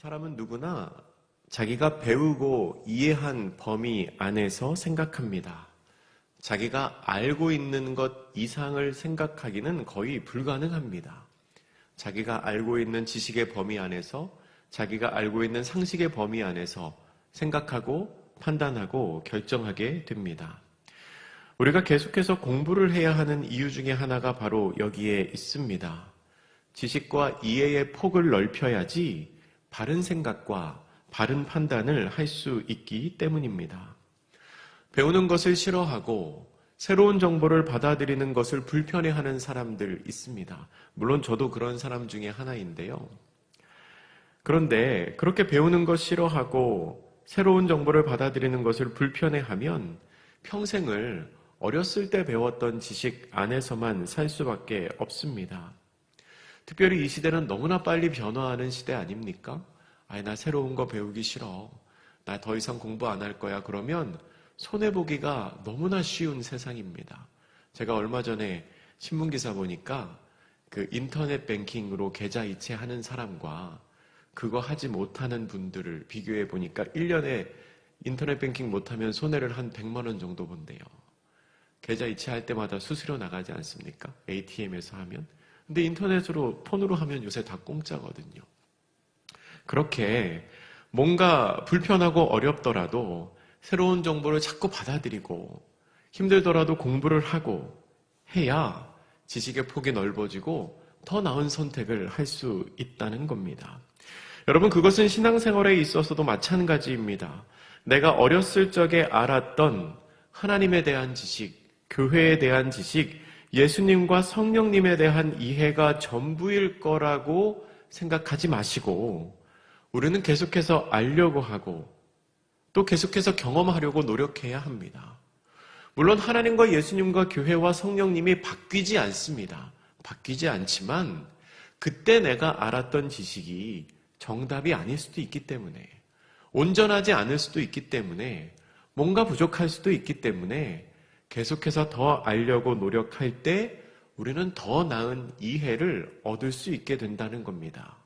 사람은 누구나 자기가 배우고 이해한 범위 안에서 생각합니다. 자기가 알고 있는 것 이상을 생각하기는 거의 불가능합니다. 자기가 알고 있는 지식의 범위 안에서, 자기가 알고 있는 상식의 범위 안에서 생각하고 판단하고 결정하게 됩니다. 우리가 계속해서 공부를 해야 하는 이유 중에 하나가 바로 여기에 있습니다. 지식과 이해의 폭을 넓혀야지 바른 생각과 바른 판단을 할 수 있기 때문입니다. 배우는 것을 싫어하고 새로운 정보를 받아들이는 것을 불편해하는 사람들 있습니다. 물론 저도 그런 사람 중에 하나인데요. 그런데 그렇게 배우는 것 싫어하고 새로운 정보를 받아들이는 것을 불편해하면 평생을 어렸을 때 배웠던 지식 안에서만 살 수밖에 없습니다. 특별히 이 시대는 너무나 빨리 변화하는 시대 아닙니까? 나 새로운 거 배우기 싫어. 나 더 이상 공부 안 할 거야. 그러면 손해보기가 너무나 쉬운 세상입니다. 제가 얼마 전에 신문기사 보니까 그 인터넷 뱅킹으로 계좌 이체하는 사람과 그거 하지 못하는 분들을 비교해 보니까 1년에 인터넷 뱅킹 못하면 손해를 한 100만 원 정도 본대요. 계좌 이체할 때마다 수수료 나가지 않습니까? ATM에서 하면. 근데 인터넷으로, 폰으로 하면 요새 다 공짜거든요. 그렇게 뭔가 불편하고 어렵더라도 새로운 정보를 자꾸 받아들이고 힘들더라도 공부를 하고 해야 지식의 폭이 넓어지고 더 나은 선택을 할 수 있다는 겁니다. 여러분, 그것은 신앙생활에 있어서도 마찬가지입니다. 내가 어렸을 적에 알았던 하나님에 대한 지식, 교회에 대한 지식, 예수님과 성령님에 대한 이해가 전부일 거라고 생각하지 마시고 우리는 계속해서 알려고 하고 또 계속해서 경험하려고 노력해야 합니다. 물론 하나님과 예수님과 교회와 성령님이 바뀌지 않습니다. 바뀌지 않지만 그때 내가 알았던 지식이 정답이 아닐 수도 있기 때문에, 온전하지 않을 수도 있기 때문에, 뭔가 부족할 수도 있기 때문에 계속해서 더 알려고 노력할 때 우리는 더 나은 이해를 얻을 수 있게 된다는 겁니다.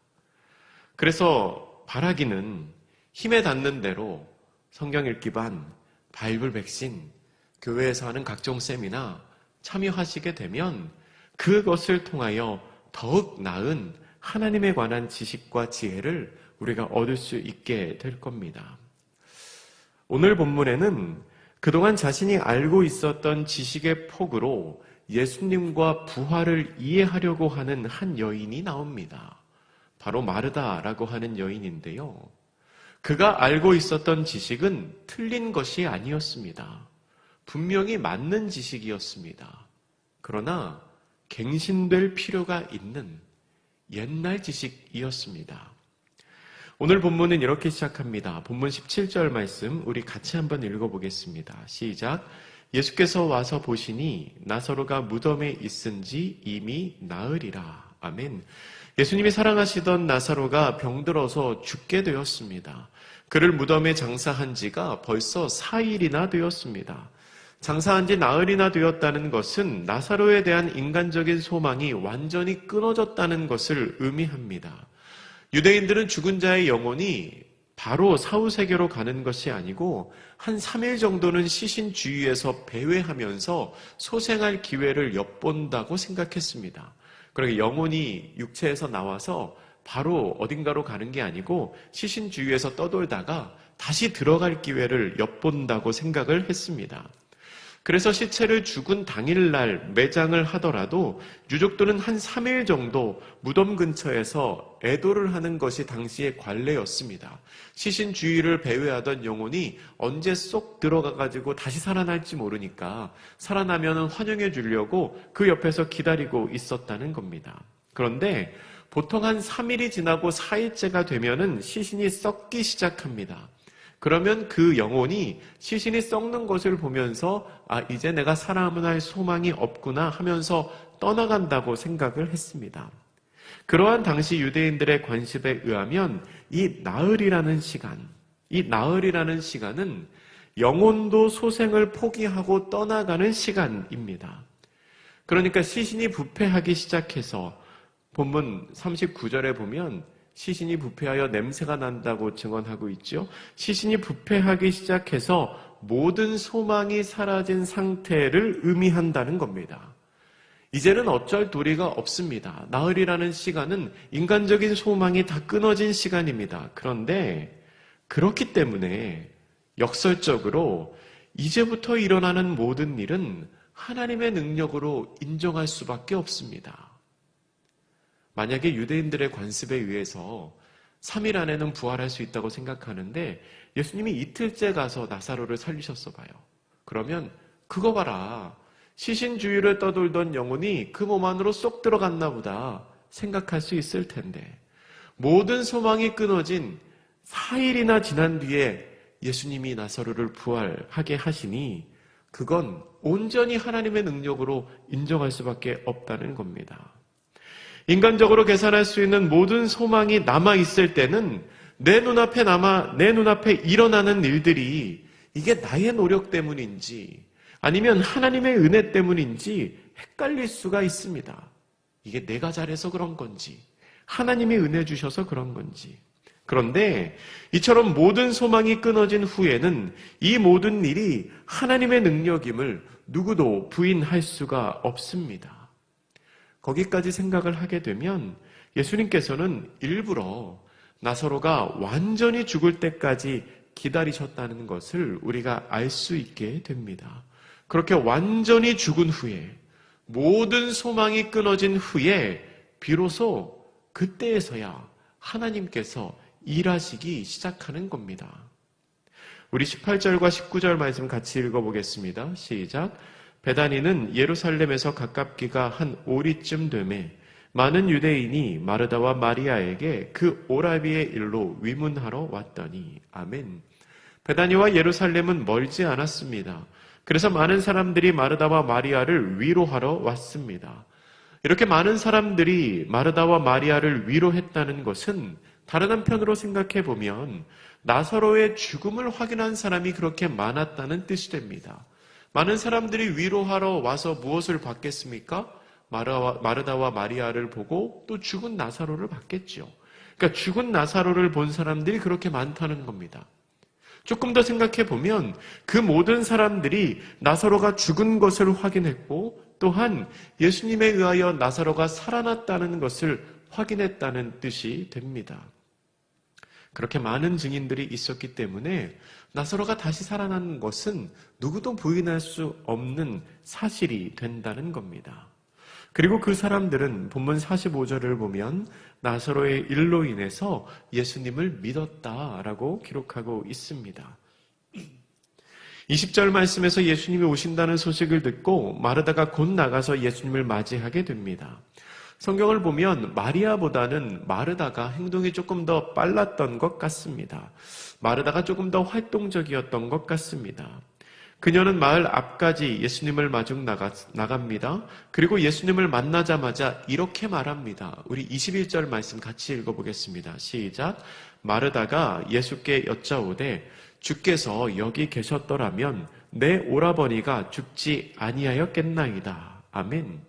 그래서 바라기는 힘에 닿는 대로 성경 읽기 반, 바이블 백신, 교회에서 하는 각종 세미나 참여하시게 되면 그것을 통하여 더욱 나은 하나님에 관한 지식과 지혜를 우리가 얻을 수 있게 될 겁니다. 오늘 본문에는 그동안 자신이 알고 있었던 지식의 폭으로 예수님과 부활을 이해하려고 하는 한 여인이 나옵니다. 바로 마르다라고 하는 여인인데요. 그가 알고 있었던 지식은 틀린 것이 아니었습니다. 분명히 맞는 지식이었습니다. 그러나 갱신될 필요가 있는 옛날 지식이었습니다. 오늘 본문은 이렇게 시작합니다. 본문 17절 말씀 우리 같이 한번 읽어보겠습니다. 시작. 예수께서 와서 보시니 나사로가 무덤에 있은지 이미 나으리라. 아멘. 예수님이 사랑하시던 나사로가 병들어서 죽게 되었습니다. 그를 무덤에 장사한 지가 벌써 4일이나 되었습니다. 장사한 지 나흘이나 되었다는 것은 나사로에 대한 인간적인 소망이 완전히 끊어졌다는 것을 의미합니다. 유대인들은 죽은 자의 영혼이 바로 사후세계로 가는 것이 아니고 한 3일 정도는 시신 주위에서 배회하면서 소생할 기회를 엿본다고 생각했습니다. 그러니까 영혼이 육체에서 나와서 바로 어딘가로 가는 게 아니고 시신 주위에서 떠돌다가 다시 들어갈 기회를 엿본다고 생각을 했습니다. 그래서 시체를 죽은 당일날 매장을 하더라도 유족들은 한 3일 정도 무덤 근처에서 애도를 하는 것이 당시의 관례였습니다. 시신 주위를 배회하던 영혼이 언제 쏙 들어가가지고 다시 살아날지 모르니까 살아나면 환영해 주려고 그 옆에서 기다리고 있었다는 겁니다. 그런데 보통 한 3일이 지나고 4일째가 되면은 시신이 썩기 시작합니다. 그러면 그 영혼이 시신이 썩는 것을 보면서 이제 내가 살아남을 소망이 없구나 하면서 떠나간다고 생각을 했습니다. 그러한 당시 유대인들의 관습에 의하면 이 나흘이라는 시간은 영혼도 소생을 포기하고 떠나가는 시간입니다. 그러니까 시신이 부패하기 시작해서 본문 39절에 보면 시신이 부패하여 냄새가 난다고 증언하고 있죠. 시신이 부패하기 시작해서 모든 소망이 사라진 상태를 의미한다는 겁니다. 이제는 어쩔 도리가 없습니다. 나흘이라는 시간은 인간적인 소망이 다 끊어진 시간입니다. 그런데 그렇기 때문에 역설적으로 이제부터 일어나는 모든 일은 하나님의 능력으로 인정할 수밖에 없습니다. 만약에 유대인들의 관습에 의해서 3일 안에는 부활할 수 있다고 생각하는데 예수님이 이틀째 가서 나사로를 살리셨어 봐요. 그러면 그거 봐라. 시신 주위를 떠돌던 영혼이 그 몸 안으로 쏙 들어갔나 보다 생각할 수 있을 텐데 모든 소망이 끊어진 4일이나 지난 뒤에 예수님이 나사로를 부활하게 하시니 그건 온전히 하나님의 능력으로 인정할 수밖에 없다는 겁니다. 인간적으로 계산할 수 있는 모든 소망이 남아있을 때는 내 눈앞에 일어나는 일들이 이게 나의 노력 때문인지 아니면 하나님의 은혜 때문인지 헷갈릴 수가 있습니다. 이게 내가 잘해서 그런 건지 하나님이 은혜 주셔서 그런 건지. 그런데 이처럼 모든 소망이 끊어진 후에는 이 모든 일이 하나님의 능력임을 누구도 부인할 수가 없습니다. 거기까지 생각을 하게 되면 예수님께서는 일부러 나사로가 완전히 죽을 때까지 기다리셨다는 것을 우리가 알 수 있게 됩니다. 그렇게 완전히 죽은 후에 모든 소망이 끊어진 후에 비로소 그때에서야 하나님께서 일하시기 시작하는 겁니다. 우리 18절과 19절 말씀 같이 읽어보겠습니다. 시작. 베다니는 예루살렘에서 가깝기가 한 오리쯤 되매 많은 유대인이 마르다와 마리아에게 그 오라비의 일로 위문하러 왔더니. 아멘. 베다니와 예루살렘은 멀지 않았습니다. 그래서 많은 사람들이 마르다와 마리아를 위로하러 왔습니다. 이렇게 많은 사람들이 마르다와 마리아를 위로했다는 것은 다른 한편으로 생각해 보면 나사로의 죽음을 확인한 사람이 그렇게 많았다는 뜻이 됩니다. 많은 사람들이 위로하러 와서 무엇을 받겠습니까? 마르다와 마리아를 보고 또 죽은 나사로를 받겠죠. 그러니까 죽은 나사로를 본 사람들이 그렇게 많다는 겁니다. 조금 더 생각해 보면 그 모든 사람들이 나사로가 죽은 것을 확인했고 또한 예수님에 의하여 나사로가 살아났다는 것을 확인했다는 뜻이 됩니다. 그렇게 많은 증인들이 있었기 때문에 나사로가 다시 살아난 것은 누구도 부인할 수 없는 사실이 된다는 겁니다. 그리고 그 사람들은 본문 45절을 보면 나사로의 일로 인해서 예수님을 믿었다라고 기록하고 있습니다. 20절 말씀에서 예수님이 오신다는 소식을 듣고 마르다가 곧 나가서 예수님을 맞이하게 됩니다. 성경을 보면 마리아보다는 마르다가 행동이 조금 더 빨랐던 것 같습니다. 마르다가 조금 더 활동적이었던 것 같습니다. 그녀는 마을 앞까지 예수님을 마중 나갑니다. 그리고 예수님을 만나자마자 이렇게 말합니다. 우리 21절 말씀 같이 읽어보겠습니다. 시작. 마르다가 예수께 여짜오되 주께서 여기 계셨더라면 내 오라버니가 죽지 아니하였겠나이다. 아멘.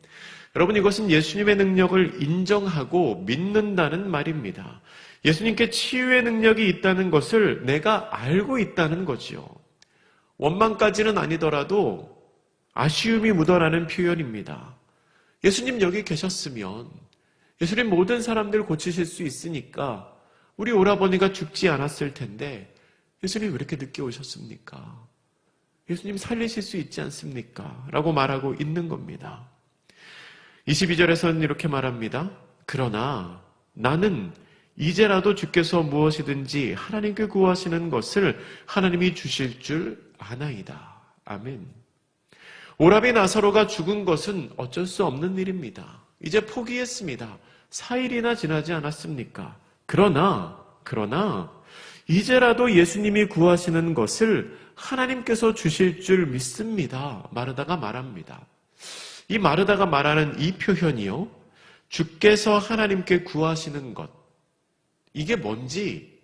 여러분, 이것은 예수님의 능력을 인정하고 믿는다는 말입니다. 예수님께 치유의 능력이 있다는 것을 내가 알고 있다는 거지요. 원망까지는 아니더라도 아쉬움이 묻어나는 표현입니다. 예수님 여기 계셨으면 예수님 모든 사람들 고치실 수 있으니까 우리 오라버니가 죽지 않았을 텐데 예수님 왜 이렇게 늦게 오셨습니까? 예수님 살리실 수 있지 않습니까? 라고 말하고 있는 겁니다. 22절에서는 이렇게 말합니다. 그러나 나는 이제라도 주께서 무엇이든지 하나님께 구하시는 것을 하나님이 주실 줄 아나이다. 아멘. 오라비 나사로가 죽은 것은 어쩔 수 없는 일입니다. 이제 포기했습니다. 4일이나 지나지 않았습니까? 그러나 이제라도 예수님이 구하시는 것을 하나님께서 주실 줄 믿습니다. 마르다가 말합니다. 이 마르다가 말하는 이 표현이요, 주께서 하나님께 구하시는 것, 이게 뭔지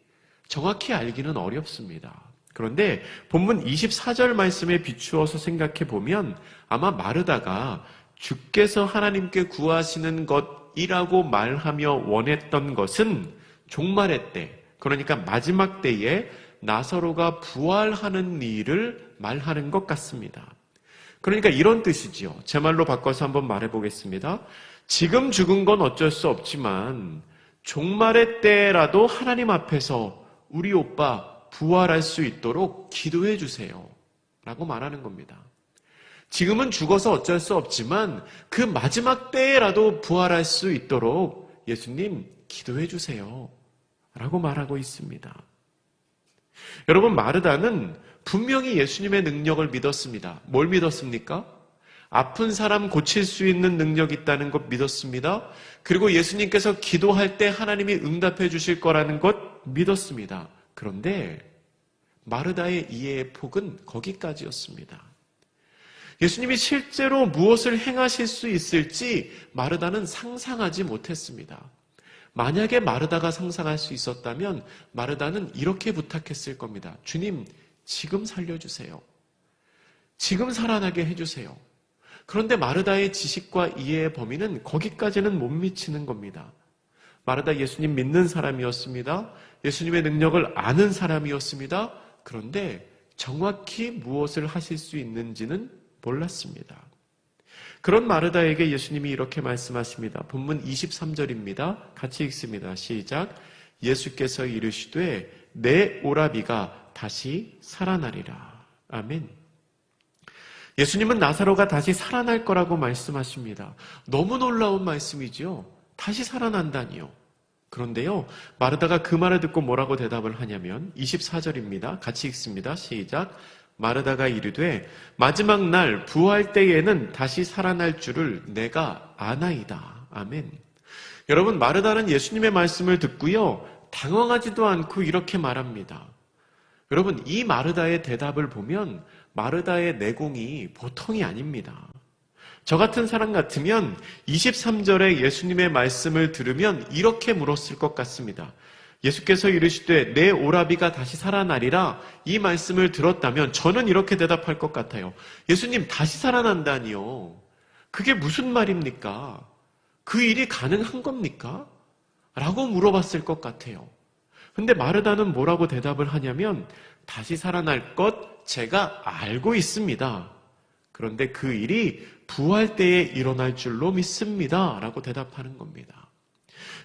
정확히 알기는 어렵습니다. 그런데 본문 24절 말씀에 비추어서 생각해 보면 아마 마르다가 주께서 하나님께 구하시는 것이라고 말하며 원했던 것은 종말의 때, 그러니까 마지막 때에 나사로가 부활하는 일을 말하는 것 같습니다. 그러니까 이런 뜻이지요. 제 말로 바꿔서 한번 말해보겠습니다. 지금 죽은 건 어쩔 수 없지만 종말의 때라도 하나님 앞에서 우리 오빠 부활할 수 있도록 기도해 주세요 라고 말하는 겁니다. 지금은 죽어서 어쩔 수 없지만 그 마지막 때라도 부활할 수 있도록 예수님 기도해 주세요 라고 말하고 있습니다. 여러분, 마르다는 분명히 예수님의 능력을 믿었습니다. 뭘 믿었습니까? 아픈 사람 고칠 수 있는 능력이 있다는 것 믿었습니다. 그리고 예수님께서 기도할 때 하나님이 응답해 주실 거라는 것 믿었습니다. 그런데 마르다의 이해의 폭은 거기까지였습니다. 예수님이 실제로 무엇을 행하실 수 있을지 마르다는 상상하지 못했습니다. 만약에 마르다가 상상할 수 있었다면 마르다는 이렇게 부탁했을 겁니다. 주님, 지금 살려주세요. 지금 살아나게 해주세요. 그런데 마르다의 지식과 이해의 범위는 거기까지는 못 미치는 겁니다. 마르다 예수님 믿는 사람이었습니다. 예수님의 능력을 아는 사람이었습니다. 그런데 정확히 무엇을 하실 수 있는지는 몰랐습니다. 그런 마르다에게 예수님이 이렇게 말씀하십니다. 본문 23절입니다. 같이 읽습니다. 시작. 예수께서 이르시되 내 오라비가 다시 살아나리라. 아멘. 예수님은 나사로가 다시 살아날 거라고 말씀하십니다. 너무 놀라운 말씀이지요. 다시 살아난다니요. 그런데요, 마르다가 그 말을 듣고 뭐라고 대답을 하냐면 24절입니다. 같이 읽습니다. 시작. 마르다가 이르되 마지막 날 부활 때에는 다시 살아날 줄을 내가 아나이다. 아멘. 여러분, 마르다는 예수님의 말씀을 듣고요, 당황하지도 않고 이렇게 말합니다. 여러분, 이 마르다의 대답을 보면 마르다의 내공이 보통이 아닙니다. 저 같은 사람 같으면 23절에 예수님의 말씀을 들으면 이렇게 물었을 것 같습니다. 예수께서 이르시되 내 오라비가 다시 살아나리라, 이 말씀을 들었다면 저는 이렇게 대답할 것 같아요. 예수님, 다시 살아난다니요. 그게 무슨 말입니까? 그 일이 가능한 겁니까? 라고 물어봤을 것 같아요. 근데 마르다는 뭐라고 대답을 하냐면 다시 살아날 것 제가 알고 있습니다. 그런데 그 일이 부활 때에 일어날 줄로 믿습니다. 라고 대답하는 겁니다.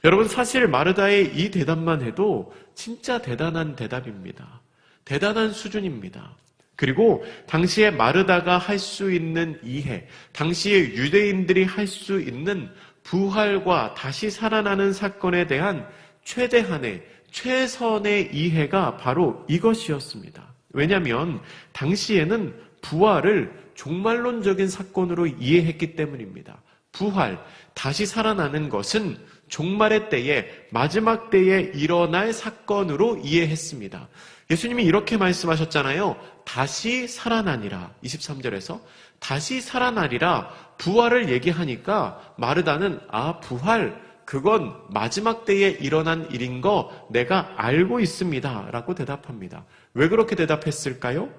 여러분, 사실 마르다의 이 대답만 해도 진짜 대단한 대답입니다. 대단한 수준입니다. 그리고 당시에 마르다가 할 수 있는 이해, 당시에 유대인들이 할 수 있는 부활과 다시 살아나는 사건에 대한 최대한의 최선의 이해가 바로 이것이었습니다. 왜냐하면 당시에는 부활을 종말론적인 사건으로 이해했기 때문입니다. 부활, 다시 살아나는 것은 종말의 때에, 마지막 때에 일어날 사건으로 이해했습니다. 예수님이 이렇게 말씀하셨잖아요. 다시 살아나니라. 23절에서 다시 살아나리라, 부활을 얘기하니까 마르다는 부활, 그건 마지막 때에 일어난 일인 거 내가 알고 있습니다. 라고 대답합니다. 왜 그렇게 대답했을까요?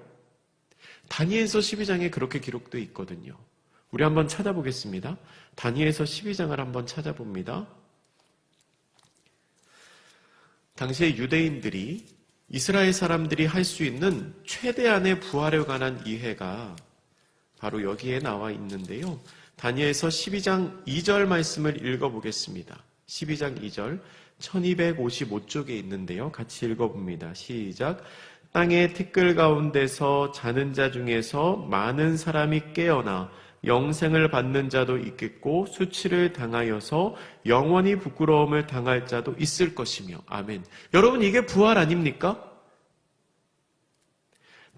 다니엘서 12장에 그렇게 기록되어 있거든요. 우리 한번 찾아보겠습니다. 다니엘서 12장을 한번 찾아봅니다. 당시에 유대인들이, 이스라엘 사람들이 할 수 있는 최대한의 부활에 관한 이해가 바로 여기에 나와 있는데요. 다니엘서 12장 2절 말씀을 읽어보겠습니다. 12장 2절 1255쪽에 있는데요. 같이 읽어봅니다. 시작. 땅의 티끌 가운데서 자는 자 중에서 많은 사람이 깨어나 영생을 받는 자도 있겠고 수치를 당하여서 영원히 부끄러움을 당할 자도 있을 것이며. 아멘. 여러분, 이게 부활 아닙니까?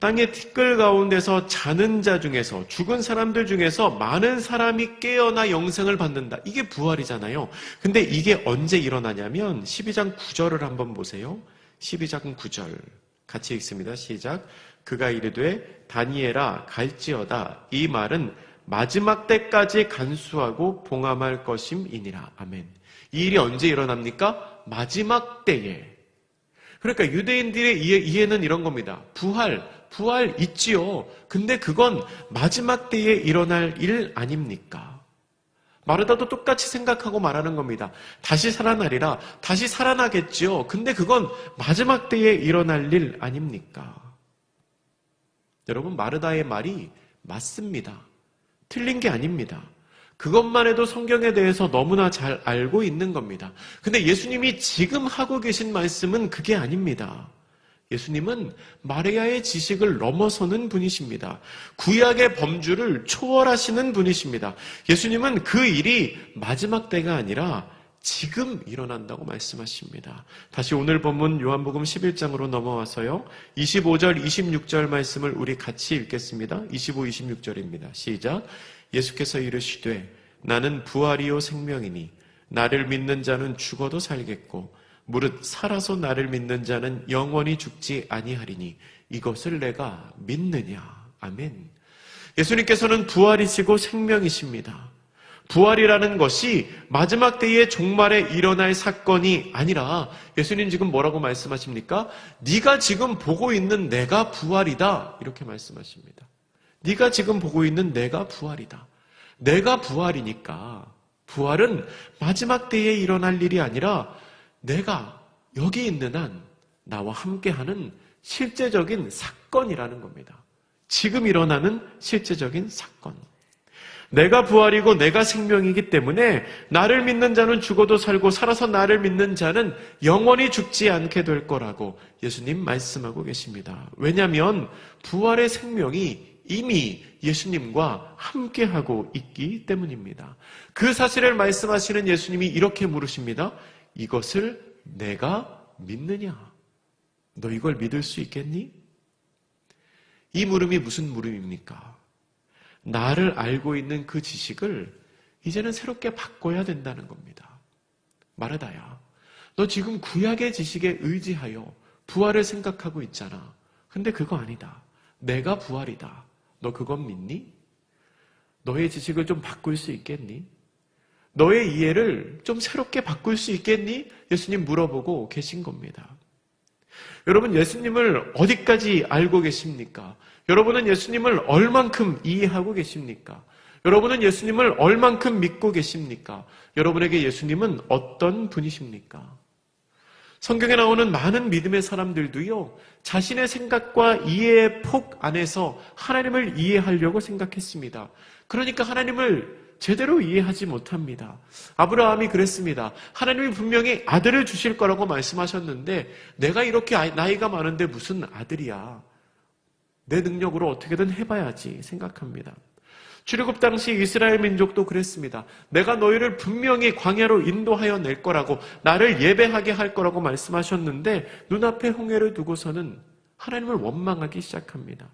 땅의 티끌 가운데서 자는 자 중에서, 죽은 사람들 중에서 많은 사람이 깨어나 영생을 받는다. 이게 부활이잖아요. 근데 이게 언제 일어나냐면 12장 9절을 한번 보세요. 12장 9절 같이 읽습니다. 시작. 그가 이르되 다니엘아 갈지어다. 이 말은 마지막 때까지 간수하고 봉함할 것임이니라. 아멘. 이 일이 언제 일어납니까? 마지막 때에. 그러니까 유대인들의 이해는 이런 겁니다. 부활 있지요. 근데 그건 마지막 때에 일어날 일 아닙니까? 마르다도 똑같이 생각하고 말하는 겁니다. 다시 살아나리라. 다시 살아나겠지요. 근데 그건 마지막 때에 일어날 일 아닙니까? 여러분, 마르다의 말이 맞습니다. 틀린 게 아닙니다. 그것만 해도 성경에 대해서 너무나 잘 알고 있는 겁니다. 근데 예수님이 지금 하고 계신 말씀은 그게 아닙니다. 예수님은 마리아의 지식을 넘어서는 분이십니다. 구약의 범주를 초월하시는 분이십니다. 예수님은 그 일이 마지막 때가 아니라 지금 일어난다고 말씀하십니다. 다시 오늘 본문 요한복음 11장으로 넘어와서요. 25절, 26절 말씀을 우리 같이 읽겠습니다. 25, 26절입니다. 시작. 예수께서 이르시되 나는 부활이요 생명이니 나를 믿는 자는 죽어도 살겠고 무릇 살아서 나를 믿는 자는 영원히 죽지 아니하리니 이것을 내가 믿느냐. 아멘. 예수님께서는 부활이시고 생명이십니다. 부활이라는 것이 마지막 때의 종말에 일어날 사건이 아니라 예수님 지금 뭐라고 말씀하십니까? 네가 지금 보고 있는 내가 부활이다. 이렇게 말씀하십니다. 네가 지금 보고 있는 내가 부활이다. 내가 부활이니까 부활은 마지막 때에 일어날 일이 아니라 내가 여기 있는 한 나와 함께하는 실제적인 사건이라는 겁니다. 지금 일어나는 실제적인 사건. 내가 부활이고 내가 생명이기 때문에 나를 믿는 자는 죽어도 살고 살아서 나를 믿는 자는 영원히 죽지 않게 될 거라고 예수님 말씀하고 계십니다. 왜냐하면 부활의 생명이 이미 예수님과 함께하고 있기 때문입니다. 그 사실을 말씀하시는 예수님이 이렇게 물으십니다. 이것을 내가 믿느냐? 너 이걸 믿을 수 있겠니? 이 물음이 무슨 물음입니까? 나를 알고 있는 그 지식을 이제는 새롭게 바꿔야 된다는 겁니다. 마르다야, 너 지금 구약의 지식에 의지하여 부활을 생각하고 있잖아. 근데 그거 아니다. 내가 부활이다. 너 그건 믿니? 너의 지식을 좀 바꿀 수 있겠니? 너의 이해를 좀 새롭게 바꿀 수 있겠니? 예수님 물어보고 계신 겁니다. 여러분, 예수님을 어디까지 알고 계십니까? 여러분은 예수님을 얼만큼 이해하고 계십니까? 여러분은 예수님을 얼만큼 믿고 계십니까? 여러분에게 예수님은 어떤 분이십니까? 성경에 나오는 많은 믿음의 사람들도요, 자신의 생각과 이해의 폭 안에서 하나님을 이해하려고 생각했습니다. 그러니까 하나님을 제대로 이해하지 못합니다. 아브라함이 그랬습니다. 하나님이 분명히 아들을 주실 거라고 말씀하셨는데 내가 이렇게 나이가 많은데 무슨 아들이야. 내 능력으로 어떻게든 해봐야지 생각합니다. 출애굽 당시 이스라엘 민족도 그랬습니다. 내가 너희를 분명히 광야로 인도하여 낼 거라고, 나를 예배하게 할 거라고 말씀하셨는데 눈앞에 홍해를 두고서는 하나님을 원망하기 시작합니다.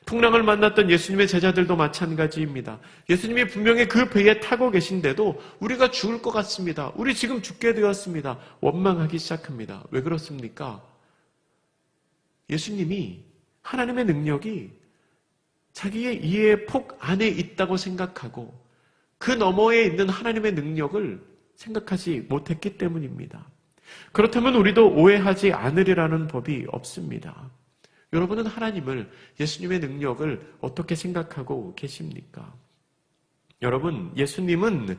풍랑을 만났던 예수님의 제자들도 마찬가지입니다. 예수님이 분명히 그 배에 타고 계신데도 우리가 죽을 것 같습니다. 우리 지금 죽게 되었습니다. 원망하기 시작합니다. 왜 그렇습니까? 예수님이, 하나님의 능력이 자기의 이해의 폭 안에 있다고 생각하고 그 너머에 있는 하나님의 능력을 생각하지 못했기 때문입니다. 그렇다면 우리도 오해하지 않으리라는 법이 없습니다. 여러분은 하나님을, 예수님의 능력을 어떻게 생각하고 계십니까? 여러분, 예수님은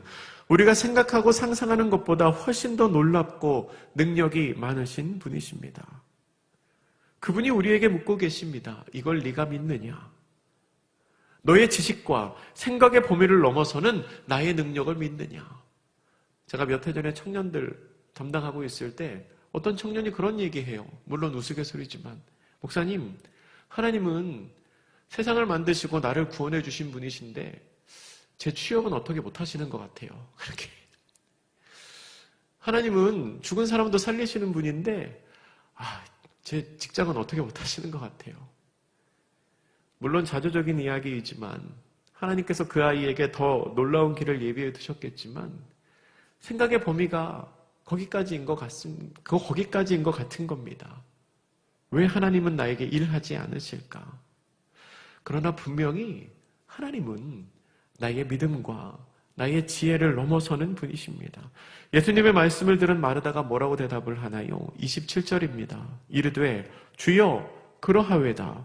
우리가 생각하고 상상하는 것보다 훨씬 더 놀랍고 능력이 많으신 분이십니다. 그분이 우리에게 묻고 계십니다. 이걸 네가 믿느냐? 너의 지식과 생각의 범위를 넘어서는 나의 능력을 믿느냐? 제가 몇 해 전에 청년들 담당하고 있을 때 어떤 청년이 그런 얘기해요. 물론 우스갯소리지만, 목사님, 하나님은 세상을 만드시고 나를 구원해 주신 분이신데 제 취업은 어떻게 못하시는 것 같아요. 그렇게. 하나님은 죽은 사람도 살리시는 분인데 제 직장은 어떻게 못하시는 것 같아요. 물론 자조적인 이야기이지만 하나님께서 그 아이에게 더 놀라운 길을 예비해 두셨겠지만 생각의 범위가 거기까지인 것 같은 겁니다. 왜 하나님은 나에게 일하지 않으실까? 그러나 분명히 하나님은 나의 믿음과 나의 지혜를 넘어서는 분이십니다. 예수님의 말씀을 들은 마르다가 뭐라고 대답을 하나요? 27절입니다. 이르되 주여 그러하외다.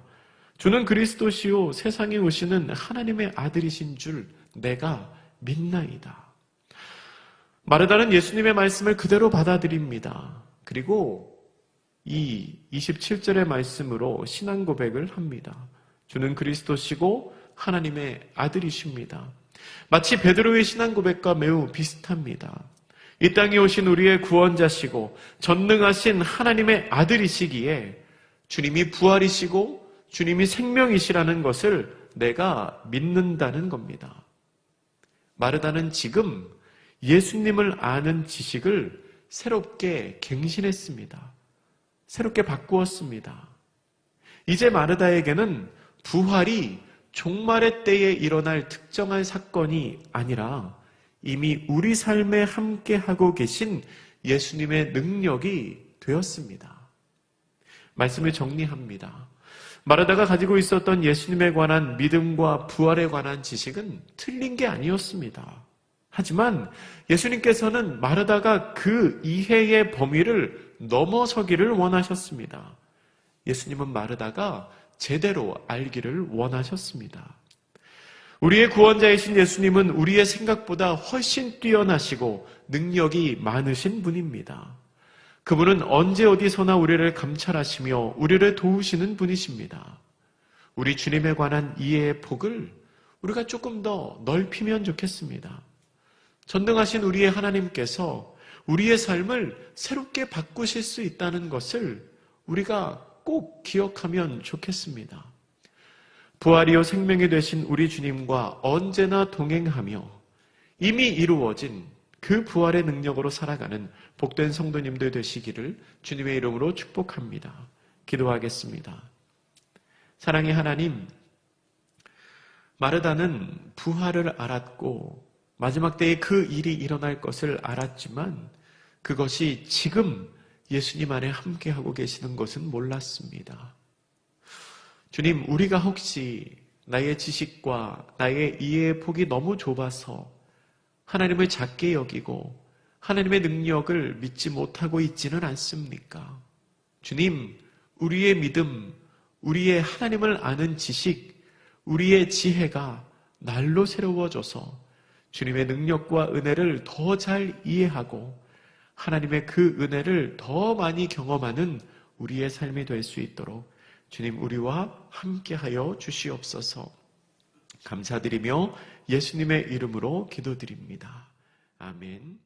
주는 그리스도시요 세상에 오시는 하나님의 아들이신 줄 내가 믿나이다. 마르다는 예수님의 말씀을 그대로 받아들입니다. 그리고 이 27절의 말씀으로 신앙 고백을 합니다. 주는 그리스도시고 하나님의 아들이십니다. 마치 베드로의 신앙 고백과 매우 비슷합니다. 이 땅에 오신 우리의 구원자시고 전능하신 하나님의 아들이시기에 주님이 부활이시고 주님이 생명이시라는 것을 내가 믿는다는 겁니다. 마르다는 지금 예수님을 아는 지식을 새롭게 갱신했습니다. 새롭게 바꾸었습니다. 이제 마르다에게는 부활이 종말의 때에 일어날 특정한 사건이 아니라 이미 우리 삶에 함께하고 계신 예수님의 능력이 되었습니다. 말씀을 정리합니다. 마르다가 가지고 있었던 예수님에 관한 믿음과 부활에 관한 지식은 틀린 게 아니었습니다. 하지만 예수님께서는 마르다가 그 이해의 범위를 넘어서기를 원하셨습니다. 예수님은 마르다가 제대로 알기를 원하셨습니다. 우리의 구원자이신 예수님은 우리의 생각보다 훨씬 뛰어나시고 능력이 많으신 분입니다. 그분은 언제 어디서나 우리를 감찰하시며 우리를 도우시는 분이십니다. 우리 주님에 관한 이해의 폭을 우리가 조금 더 넓히면 좋겠습니다. 전능하신 우리의 하나님께서 우리의 삶을 새롭게 바꾸실 수 있다는 것을 우리가 꼭 기억하면 좋겠습니다. 부활이요 생명이 되신 우리 주님과 언제나 동행하며 이미 이루어진 그 부활의 능력으로 살아가는 복된 성도님들 되시기를 주님의 이름으로 축복합니다. 기도하겠습니다. 사랑의 하나님, 마르다는 부활을 알았고 마지막 때에 그 일이 일어날 것을 알았지만 그것이 지금 예수님 안에 함께하고 계시는 것은 몰랐습니다. 주님, 우리가 혹시 나의 지식과 나의 이해의 폭이 너무 좁아서 하나님을 작게 여기고 하나님의 능력을 믿지 못하고 있지는 않습니까? 주님, 우리의 믿음, 우리의 하나님을 아는 지식, 우리의 지혜가 날로 새로워져서 주님의 능력과 은혜를 더 잘 이해하고 하나님의 그 은혜를 더 많이 경험하는 우리의 삶이 될 수 있도록 주님 우리와 함께하여 주시옵소서. 감사드리며 예수님의 이름으로 기도드립니다. 아멘.